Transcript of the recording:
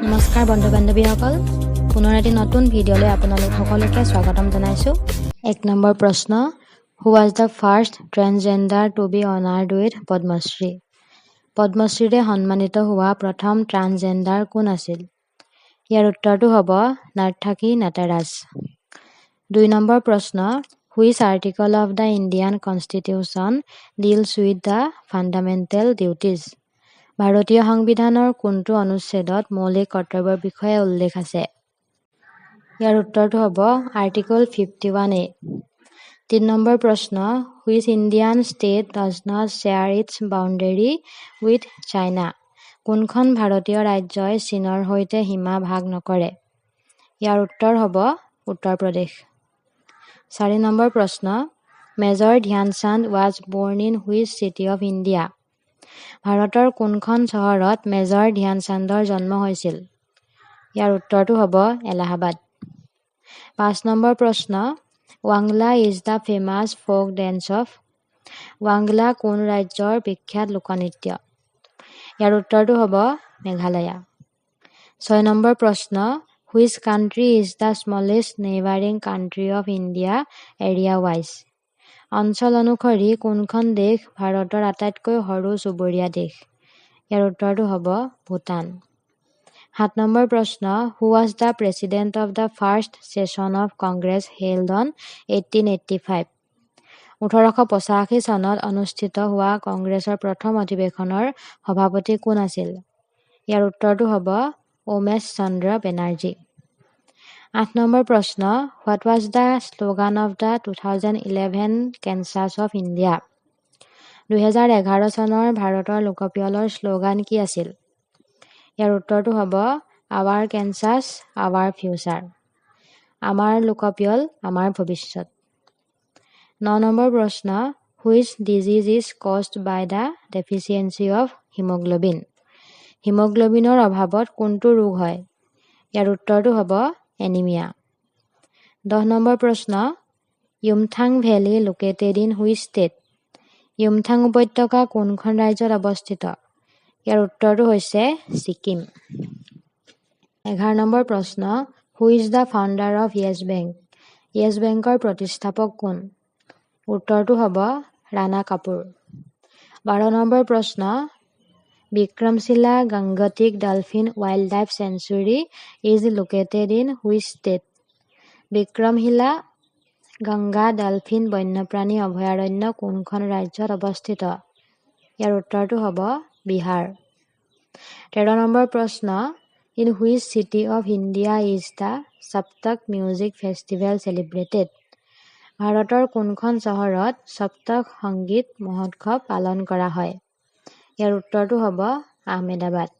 নমস্কাৰ বন্ধু বান্ধৱীসকল, পুনৰ এটি নতুন ভিডিঅ'লৈ আপোনালোক সকলোকে স্বাগতম জনাইছোঁ। 1 নম্বৰ প্ৰশ্ন, who was the first transgender to be honoured with Padma Shri? পদ্মশ্ৰীৰে সন্মানিত হোৱা প্ৰথম ট্ৰান্সজেণ্ডাৰ কোন আছিল? ইয়াৰ উত্তৰটো হ'ব নাৰ্থাকী নাটাৰাজ। 2 নম্বৰ প্ৰশ্ন, which article of the Indian constitution deals with the fundamental duties? ভাৰতীয় সংবিধানৰ কোনটো অনুচ্ছেদত মৌলিক কৰ্তব্যৰ বিষয়ে উল্লেখ আছে? ইয়াৰ উত্তৰটো হ'ব আৰ্টিকল 51A। 3 নম্বৰ প্ৰশ্ন, which Indian state does not share its boundary with China? কোনখন ভাৰতীয় ৰাজ্যই চীনৰ সৈতে সীমা ভাগ নকৰে? ইয়াৰ উত্তৰ হ'ব উত্তৰ প্ৰদেশ। 4 নম্বৰ প্ৰশ্ন, মেজৰ ধ্যানচান্দ ৱাজ বৰ্ণ in which city of India? ভাৰতৰ কোনখন চহৰত মেজৰ ধ্যানচান্দৰ জন্ম হৈছিল? ইয়াৰ উত্তৰটো হ'ব এলাহাবাদ। 5 নম্বৰ প্ৰশ্ন, ৱাংলা is the famous folk dance of? ৱাংলা কোন ৰাজ্যৰ বিখ্যাত লোকনৃত্য? ইয়াৰ উত্তৰটো হ'ব মেঘালয়া। 6 নম্বৰ প্ৰশ্ন, which country is the smallest neighbouring country of India area wise? অঞ্চল অনুসৰি কোনখন দেশ ভাৰতৰ আটাইতকৈ সৰু চুবুৰীয়া দেশ? ইয়াৰ উত্তৰটো হ'ব ভূটান। 7 নম্বৰ প্ৰশ্ন, who was the president of the first session of Congress held on 1885? 1885 চনত অনুষ্ঠিত হোৱা কংগ্ৰেছৰ প্ৰথম অধিৱেশনৰ সভাপতি কোন আছিল? ইয়াৰ উত্তৰটো হ'ব উমেশ চন্দ্ৰ বেনাৰ্জী। 8 নম্বৰ প্ৰশ্ন, what was the slogan of the 2011 census of India? 2011 চনৰ ভাৰতৰ লোকপিয়লৰ শ্লোগান কি আছিল? ইয়াৰ উত্তৰটো হ'ব আৱাৰ কেনচাছ আৱাৰ ফিউচাৰ। আমাৰ লোকপিয়ল আমাৰ ভৱিষ্যত। 9 নম্বৰ প্ৰশ্ন, which disease is caused by the deficiency of haemoglobin? হিমোগ্ল'বিনৰ অভাৱত কোনটো ৰোগ হয়? ইয়াৰ উত্তৰটো হ'ব এনিমিয়া। 10 নম্বৰ প্ৰশ্ন, Yumthang valley located in which state? Yumthang উপত্যকা কোনখন ৰাজ্যত অৱস্থিত? ইয়াৰ উত্তৰটো হৈছে ছিকিম। 11 নম্বৰ প্ৰশ্ন, who is the founder of Yes Bank? Yes বেংকৰ প্ৰতিষ্ঠাপক কোন? উত্তৰটো হ'ব ৰাণা কাপুৰ। 12 নম্বৰ প্ৰশ্ন, Vikramshila Gangetic dolphin wild life sanctuary is located in which state? Vikramshila Ganga dolphin বন্যপ্ৰাণী অভয়াৰণ্য কোনখন ৰাজ্যত অৱস্থিত? ইয়াৰ উত্তৰটো হ'ব বিহাৰ। 13 নম্বৰ প্ৰশ্ন, in which city of India is the Saptak music festival celebrated? ভাৰতৰ কোনখন চহৰত সপ্তক সংগীত মহোৎসৱ পালন কৰা হয়? ইয়াৰ উত্তৰটো হ'ব আহমেদাবাদ।